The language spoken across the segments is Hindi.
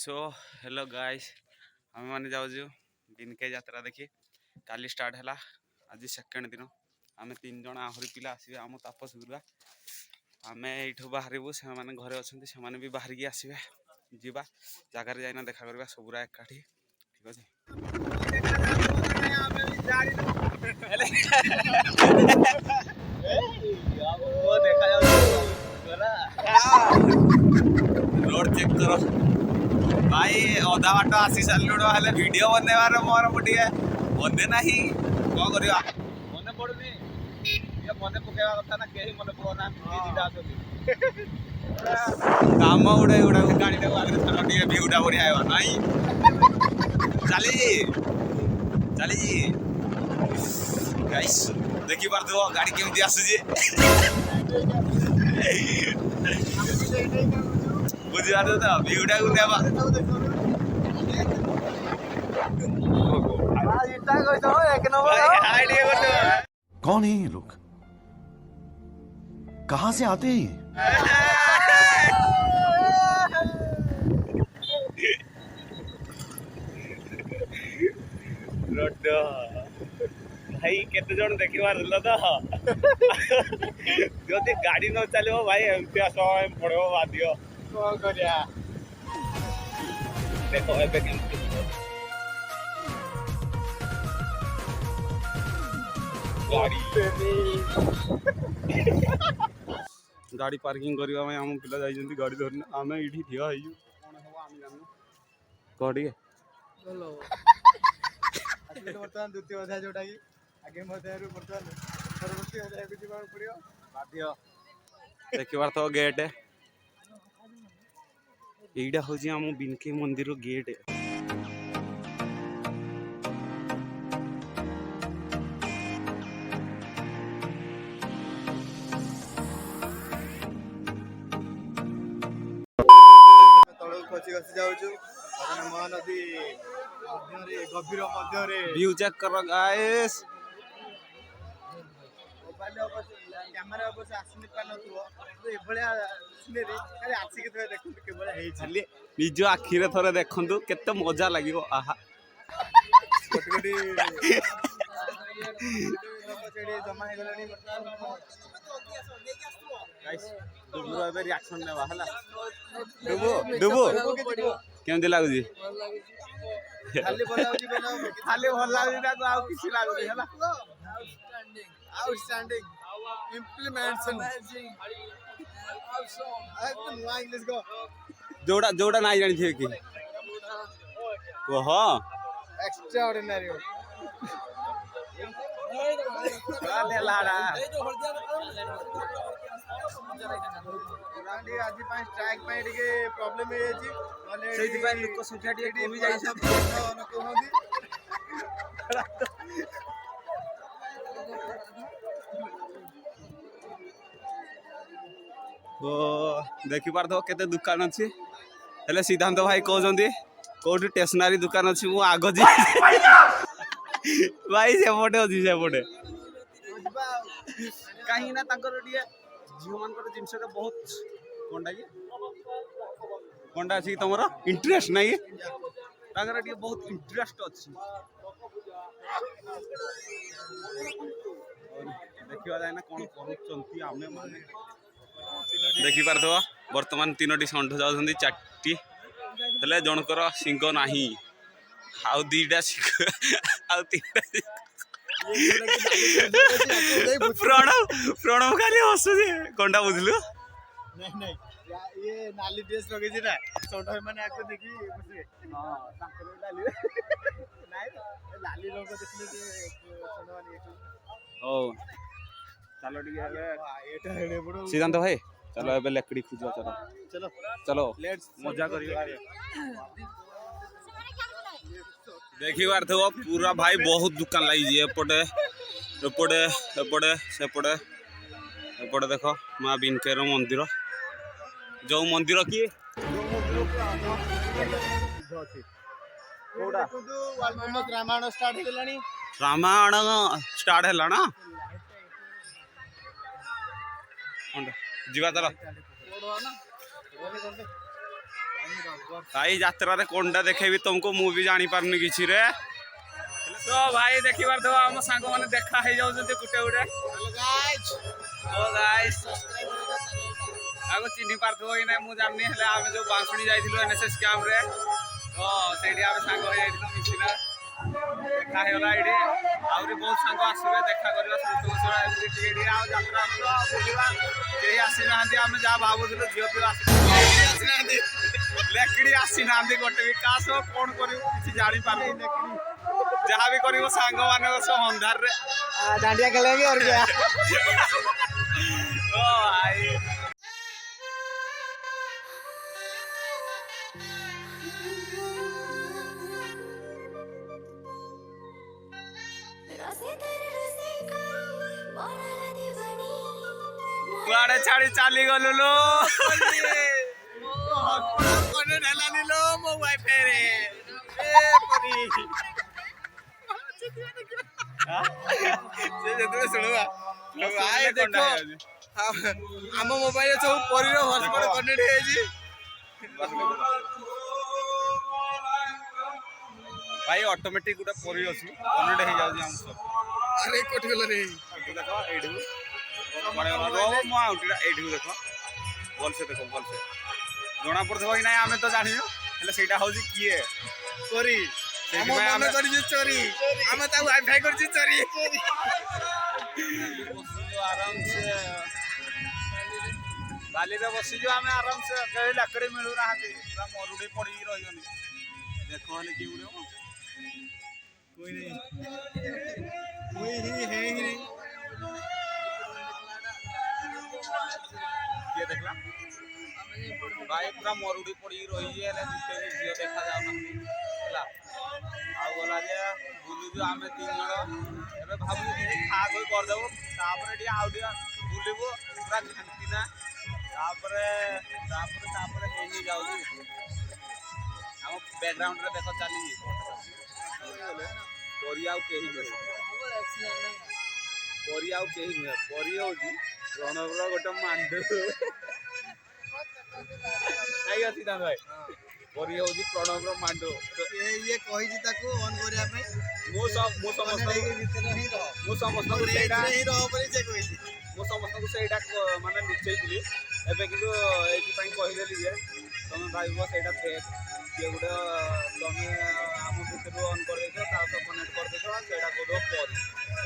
सो हेलो गाइस आम मैंने जाऊँ बिनके यात्रा देखी काली स्टार्ट है आज सेकेंड दिन आम 3 जन आहरी पिला आसवे आम तापस गुरुआ आम यू बाहरबू से मैंने घरे अच्छा से भी बाहर की आसवे जीवा जगार जाइना देखा करवा सबुरा एकाठी ठीक अच्छे रोड चेक करो भाई अधा बाट आसी सारे वीडियो बनवार मोर गोटे बंदे ना कौन करवा मन पड़ुनी मन पकड़ा कथा ना कहीं मन पकना काम गुड़ा गुड़ा गाड़ी आगे भ्यूटा बढ़िया है नाई चली चली गाइस देखी पार्थ गाड़ी केमती आसुची बुझीपार तो भ्यूटा कौन है ये लोग? कहां से आते हैं? भाई केते जन देखिबार तो जदि गाड़ी न चलो भाई एमती समय पड़ो बाध्य कौन करिया देखो एबे केमती गाड़ी पार्किंग करवा आम पिला जाइए गाड़ी धरने आम ये ठिया कौन हम आम जानू कह टे बर्तमान द्वितीय अध्याय जोटा कि आगे बर्तमान परवर्ती अध्याय को जीवा पड़ियो बाध्य देखिबार तो गेट एटा हूँ आम बिनके मंदिर गेट तलू खसी खसी जाऊँ महानदी गभीर व्यू चेक कर गाइस कैमेरा अवश्य आसनी पारे आसिक देखते निज आखिरे थरे देखु केते मजा लगे आहा जमा डुबुर रिएक्शन नेबा हला डुबु डुबु केमती लागुजी खाली भल खाली भल लागुजी आ किसी लागुनी हला आउटस्टैंडिंग implementation नुआ इंग्लिश को जोड़ा जोड़ा ना जानी थी कि कह एक्स्ट्राऑर्डिनरी लाड़ा आज स्ट्राइक प्रॉब्लम लोक संख्या कमी जाए तो देखी पार्थ केते दुकान अच्छी हेले सिद्धांत भाई कहते कौट स्टेशनरी दुकान अच्छी मु आग जी भाई सेपटे अच्छी सेपटे कहीं ना झील मान जिनस बहुत कौनटा कि कौनटा अच्छी तुम इंटरेस्ट ना कि बहुत इंटरेस्ट अच्छी देखा जाए ना कौन कर आम माने देखी पार्थ बर्तमान 3टी षंढ जाऊँ 4टी हेले जनकर सिंह ना आउ 2टा सिंह आउ 3टा प्रणव प्रणव खाली हसुचे कौनटा बुझलु नहीं नहीं ये नाली ड्रेस लगे ना छोटा माने आको देखी खुशी हां ताकर लाली नहीं लाली रंग देखले जे छोटा वाली ओ चलो ठीक है एटा हेडे बड़ो सिद्धांत भाई चलो एबे लकड़ी खोजो चलो चलो चलो लेट्स मजा करियो देखी बार तो पूरा भाई बहुत दुकान लगी एपटे एपटे एपटे सेपटे एपटे देख माँ बिनकेर मंदिर जो मंदिर किए रामायण स्टार्ट हेलानी रामायण स्टार्ट है ना जीवा चलो भाई यात्रा रे कोनटा देखेबी तुमको मु भी जानी पारनी किछि रे तो भाई देखि बार दो हम सांग माने देखा हे जाउ जते गुटे गुटे ओ गाइस आगो चिन्ही पारथो कि नै मु जाननी हले आमे जो बांसुणी जाइथिलो एनएसएस कैंप रे तो सेठी आमे सांग हो जाइथिलो मिसिना देखा हे होला इडी आउरी बहुत सांग आसीबे देखा करबा संतोष सरा एमडी टीडी आ यात्रा तो बुलिबा केही आसी नांदी आमे जा भाबुथिलो जियो पे आसी नांदी लेकड़ी आसी नांदी गोटे भी कास कोन करियो किछि जानि पारबो लेकड़ी जहाँ भी करियो सांग माने सो अंधार रे डांडिया खेलेंगे और क्या ओ भाई कुआड़े छाड़ी चाली गलु लो कोने ढलानी लो मो वाईफाई रे ए परी से जतले सुनवा भाई देखो हम मोबाइल सब परी रो हॉटस्पॉट कनेक्ट हे जी भाई ऑटोमेटिक गुटा परी अछि कनेक्ट हे जाउ हम सब अरे कोठ गेल रे देखो एडू माने रो मो आउटीरा एडू देखो बोल से जोना पड़थबो कि नै हमें तो जानियो हेले सेटा होजी किए चोरी हम मन करि जे चोरी हम त वाईफाई करछि चोरी आराम से बाली रे बसी जो हमें आराम से कहे लकड़ी मिलु रहाती पूरा मरुडी पड़ी रहियोनी देखो हले कि उड़ो कोई नहीं कोई ही है ही नहीं ये देखला भाई पूरा मरुडी पड़ी रही है ले दुटे जियो देखा जाउ ना हला आ बोला जे बुलु जो हमें तीन जण एबे भाबु जे खा कोई कर देबो तापरे डी आउडिया बुलिबो पूरा घंटी ना तापरे हे नहीं जाउ जी हम बैकग्राउंड रे देखो चली परी आउ केही नहीं परी आउ केही नहीं परी होजी रणवर गोटे मांडू नहीं अछि दान भाई परी होजी प्रणव मांडू तो ये कहि जी ताको ऑन करिया पे मो समस्त को सेटा ही रहो परी जे कहि छी मो समस्त को सेटा माने निचै दिली एबे किलो एकी पई कहि देली जे तुम भाईबो सेटा फेक के गुडा तुम हम भितर ऑन कर देतो ता तो कनेक्ट कर देतो सेटा को दो परी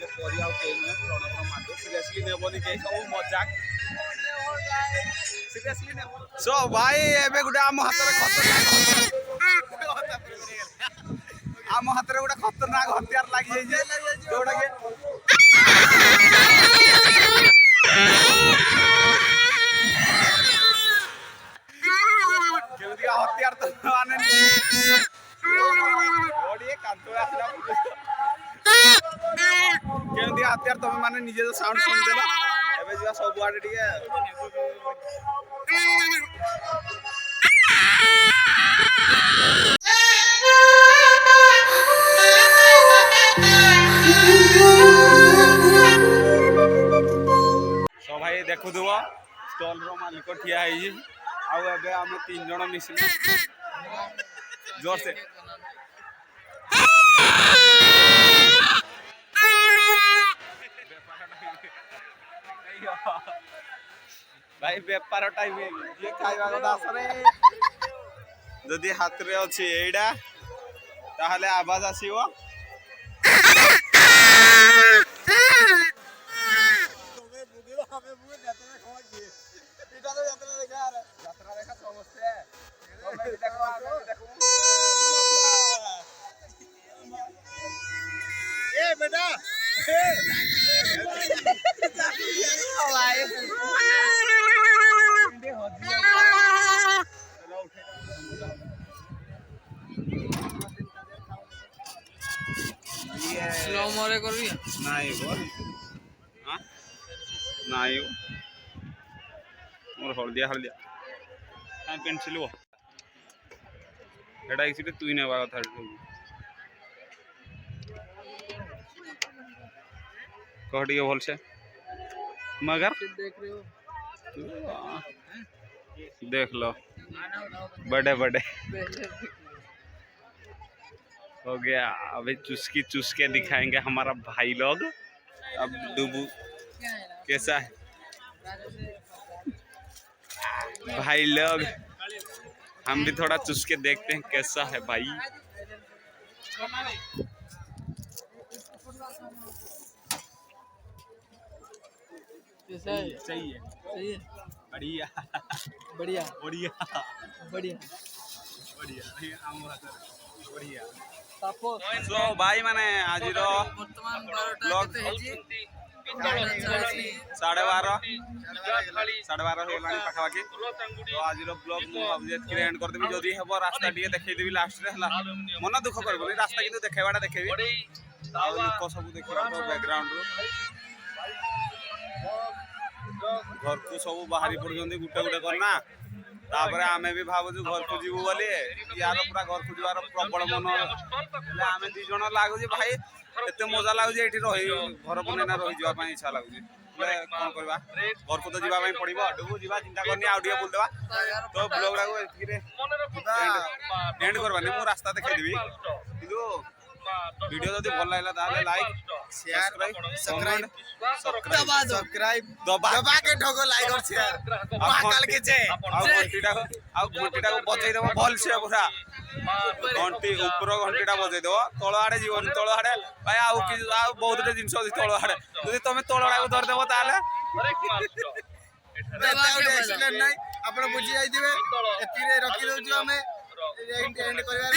ले परी आउ के ने प्रणव मांडू सीरियसली नेबोनी के सब मजाक सीरियसली ने सो भाई एबे गुडा हम हातरे खतरनाक हम हातरे गुडा खतरनाक हथियार लागि जाय जे जोडा के केमदी हथियार तो माने ओडी कांतो आसला केमदी हथियार तो माने निजे जो साउंड सुन देला एबे जिया सब आडे टिके सो भाई देखु दुवा स्टॉल रो मालिक ठिया है जी आउ एबे हम तीन जण मिसिले जोर से भाई बेपार टाइम ये खाइबा कथा सरे जदि हाथ रे अछि एडा ताहले आवाज आसीबो हमें बुगे यात्रा खवा की इटा तो यात्रा देखा समझते तमे देखो आगे देखो ए बेटा ओ भाई स्लो मोरे करबी नाही बोल हां नाही मोर हळदिया काय पेन्सिल वो एटा एक्चुअली तुई नेबा कथा कह दियो भल से मगर देख रहे हो देख लो बड़े बड़े हो गया। अभी चुस्की चुस के दिखाएंगे हमारा भाई लोग। अब डुबू कैसा है भाई लोग, हम भी थोड़ा चुस के देखते हैं कैसा है भाई। सही है बढ़िया बढ़िया बढ़िया बढ़िया बढ़िया। तापस सो भाई माने आज ବର୍ତ୍ତମାନ 12ଟା କେତେ ହେଇଛି 12:30 ହେଇଗଲାଣି ପାଖାପାଖି। ତ ଆଜିର ବ୍ଲଗ୍ ମୁଁ ଭାବୁଛି ଏତିକି ଏଣ୍ଡ କରିଦେବି। ଯଦି ହେବ ରାସ୍ତା ଟିକେ ଦେଖେଇଦେବି ଲାଷ୍ଟରେ ହେଲା। ମନ ଦୁଃଖ କରିବନି, ରାସ୍ତା କିନ୍ତୁ ଦେଖେଇବାଟା ଦେଖେଇବି। ଆଉ ଲୋକ ସବୁ ଦେଖିବା ତ ବ୍ୟାକଗ୍ରାଉଣ୍ଡରୁ ଘରକୁ ସବୁ ବାହାରି ପଡୁଛନ୍ତି ଗୋଟେ ଗୋଟେ କରିନା। ତାପରେ ଆମେ ବି ଭାବୁଛୁ ଘରକୁ ଯିବୁ ବୋଲି। ୟାର ପୁରା ଘରକୁ ଯିବାର ପ୍ରବଳ ମନ ହେଲେ ଆମେ 2 ଜଣ ଲାଗୁଛି ଭାଇ ଏତେ ମଜା ଲାଗୁଛି ଏଇଠି ରହି ଘର ବନେଇନା ରହିଯିବା ପାଇଁ ଇଚ୍ଛା ଲାଗୁଛି। ହେଲେ କ'ଣ କରିବା, ଘରକୁ ତ ଯିବା ପାଇଁ ପଡିବ। ଆଡ଼କୁ ଯିବା, ଚିନ୍ତା କରିନି, ଆଉ ଟିକେ ବୁଲିଦେବା। ତ ବ୍ଲଗ୍ଟାକୁ ଏତିକିରେ ଏଣ୍ଡ କରବାନି, ମୁଁ ରାସ୍ତା ଦେଖେଇଦେବି। କିନ୍ତୁ ভিডিও যদি ভাল লাগিলা তাহলে লাইক শেয়ার সাবস্ক্রাইব দবা के ढोको लाइक और शेयर महाकाल के जय। आ घंटीटा को बजाई देबो भल से पूरा घंटी ऊपर घंटीटा बजाई देबो। तळ आडे जीवन तळ आडे भाई आ बहुत जिनिस अछि तळ आडे। যদি তুমি तळ आडे धर देबो ताले एक्सीडेंट नाही आपण बुझी जाई दिबे। एतिरे रखी दउछु हमें एंड करबा।